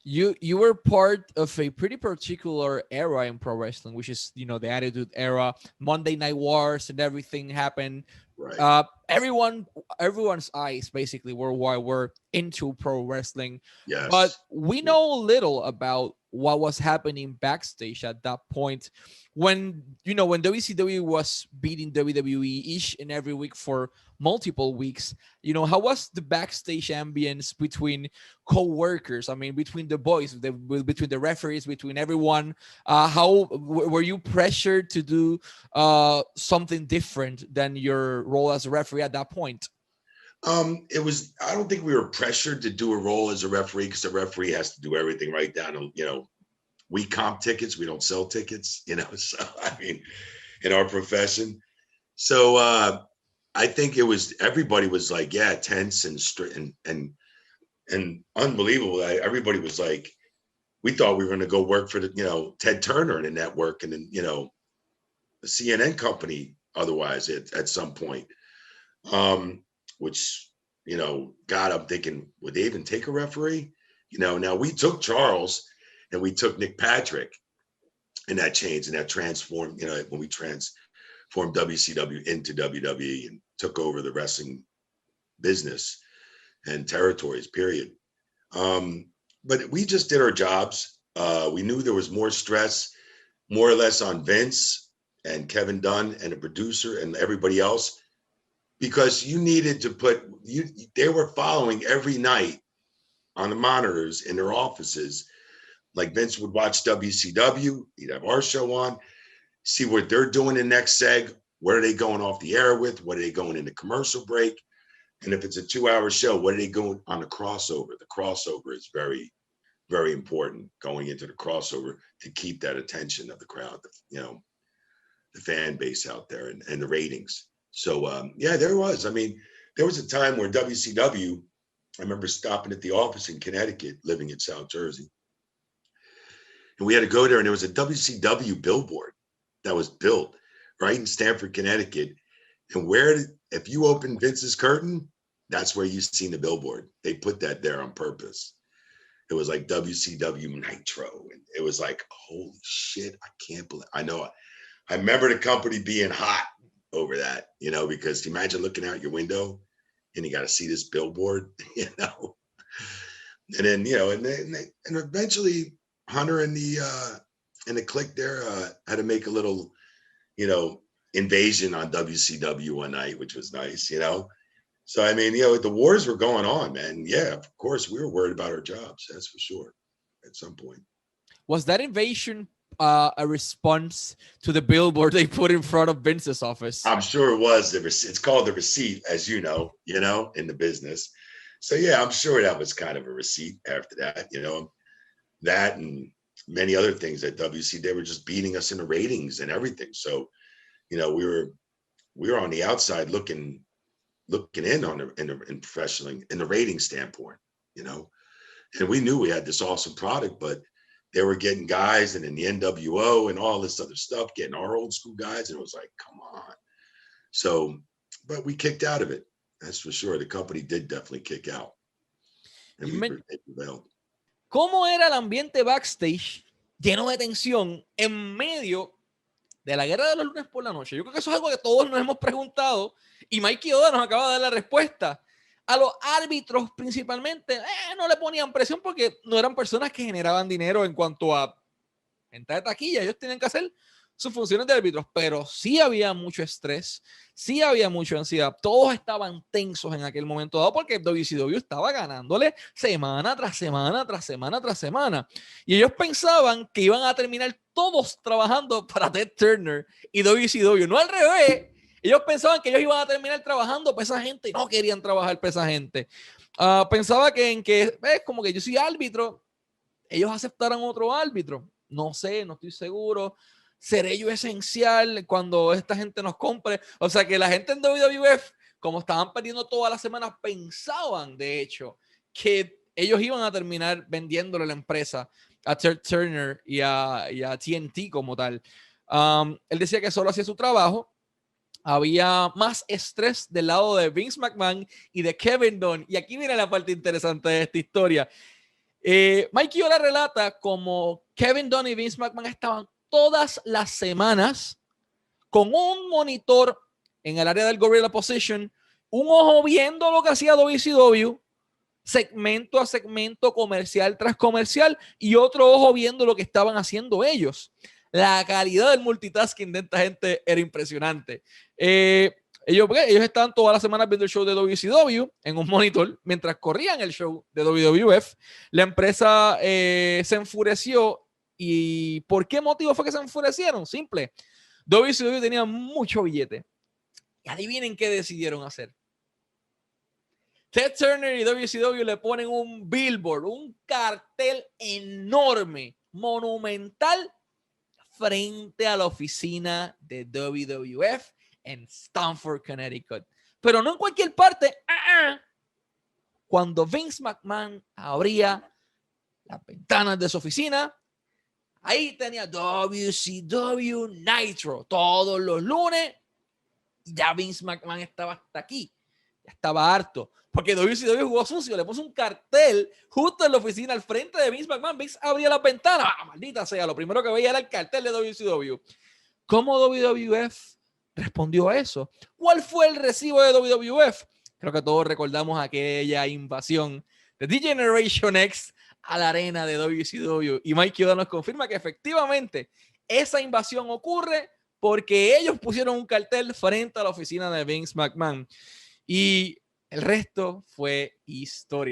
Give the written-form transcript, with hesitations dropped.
You were part of a pretty particular era in pro wrestling, which is, you know, the Attitude Era, Monday Night Wars, and everything happened. Right. Everyone's eyes basically worldwide were into pro wrestling, but Yes. we know little about what was happening backstage at that point. When, you know, when WCW was beating WWE each and every week for multiple weeks, you know, how was the backstage ambience between co-workers? I mean, between the boys, between the referees, between everyone. How were you pressured to do something different than your role as a referee at that point? It was. I don't think we were pressured to do a role as a referee because the referee has to do everything right down to, we comp tickets, we don't sell tickets, So I mean, in our profession, so I think it was everybody was like, yeah, tense and strict and unbelievable. Everybody was like, we thought we were going to go work for the Ted Turner and the network and then the CNN company. Otherwise, at some point, which God, I'm thinking, would they even take a referee? Now we took Charles and we took Nick Patrick, and that changed and that transformed. When we transformed WCW into WWE and took over the wrestling business and territories. Period. But we just did our jobs. We knew there was more stress, more or less, on Vince and Kevin Dunn and the producer and everybody else, because you needed to they were following every night on the monitors in their offices. Like Vince would watch WCW, he'd have our show on, see what they're doing in next seg, what are they going off the air with, what are they going into commercial break, and if it's a 2-hour show, what are they going on the crossover? The crossover is very, very important, going into the crossover to keep that attention of the crowd, the fan base out there and the ratings. So yeah, there was. I mean, there was a time where WCW, I remember stopping at the office in Connecticut, living in South Jersey, and we had to go there, and there was a WCW billboard that was built right in Stamford, Connecticut. And if you open Vince's curtain, that's where you seen the billboard. They put that there on purpose. It was like WCW Nitro. And it was like, holy shit, I can't believe, I know. I remember the company being hot over that, because imagine looking out your window and you got to see this billboard, And then, and eventually Hunter and the clique there had to make a little, invasion on WCW one night, which was nice, So, I mean, the wars were going on, man. Yeah, of course, we were worried about our jobs. That's for sure. At some point. Was that invasion a response to the billboard they put in front of Vince's office? I'm sure it was. It's called the receipt, as you know, in the business. So, yeah, I'm sure that was kind of a receipt after that, that and many other things at WC. They were just beating us in the ratings and everything. So, we were on the outside looking in on in professionally in the rating standpoint, and we knew we had this awesome product, but they were getting guys and in the NWO and all this other stuff, getting our old school guys, and it was like, come on. So, but we kicked out of it. That's for sure. The company did definitely kick out, and we prevailed. ¿Cómo era el ambiente backstage lleno de tensión en medio de la guerra de los lunes por la noche? Yo creo que eso es algo que todos nos hemos preguntado y Mike Chioda nos acaba de dar la respuesta. A los árbitros principalmente no le ponían presión porque no eran personas que generaban dinero en cuanto a venta de taquilla. Ellos tenían que hacer sus funciones de árbitros, pero sí había mucho estrés, sí había mucha ansiedad. Todos estaban tensos en aquel momento dado porque WCW estaba ganándole semana tras semana, tras semana, tras semana. Y ellos pensaban que iban a terminar todos trabajando para Ted Turner y WCW, no al revés. Ellos pensaban que ellos iban a terminar trabajando para esa gente y no querían trabajar para esa gente. Pensaba que como que yo soy árbitro, ellos aceptaran otro árbitro. No sé, no estoy seguro. ¿Seré yo esencial cuando esta gente nos compre? O sea, que la gente en WWF, como estaban perdiendo todas las semanas, pensaban, de hecho, que ellos iban a terminar vendiéndole la empresa a Ted Turner y a TNT como tal. Él decía que solo hacía su trabajo. Había más estrés del lado de Vince McMahon y de Kevin Dunn. Y aquí viene la parte interesante de esta historia. Mike Chioda relata como Kevin Dunn y Vince McMahon estaban todas las semanas con un monitor en el área del Gorilla Position, un ojo viendo lo que hacía WCW, segmento a segmento, comercial tras comercial, y otro ojo viendo lo que estaban haciendo ellos. La calidad del multitasking de esta gente era impresionante. Ellos estaban todas las semanas viendo el show de WCW en un monitor mientras corrían el show de WWF. La empresa se enfureció. ¿Y por qué motivo fue que se enfurecieron? Simple. WCW tenía mucho billete. Y adivinen qué decidieron hacer. Ted Turner y WCW le ponen un billboard, un cartel enorme, monumental, frente a la oficina de WWF en Stamford, Connecticut. Pero no en cualquier parte. Cuando Vince McMahon abría las ventanas de su oficina, ahí tenía WCW Nitro todos los lunes. Ya Vince McMahon estaba hasta aquí. Ya estaba harto. Porque WCW jugó sucio. Le puso un cartel justo en la oficina al frente de Vince McMahon. Vince abría las ventanas. Maldita sea. Lo primero que veía era el cartel de WCW. ¿Cómo WWF respondió a eso? ¿Cuál fue el recibo de WWF? Creo que todos recordamos aquella invasión de The Generation X a la arena de WCW. Y Mike Chioda nos confirma que efectivamente esa invasión ocurre porque ellos pusieron un cartel frente a la oficina de Vince McMahon. Y el resto fue historia.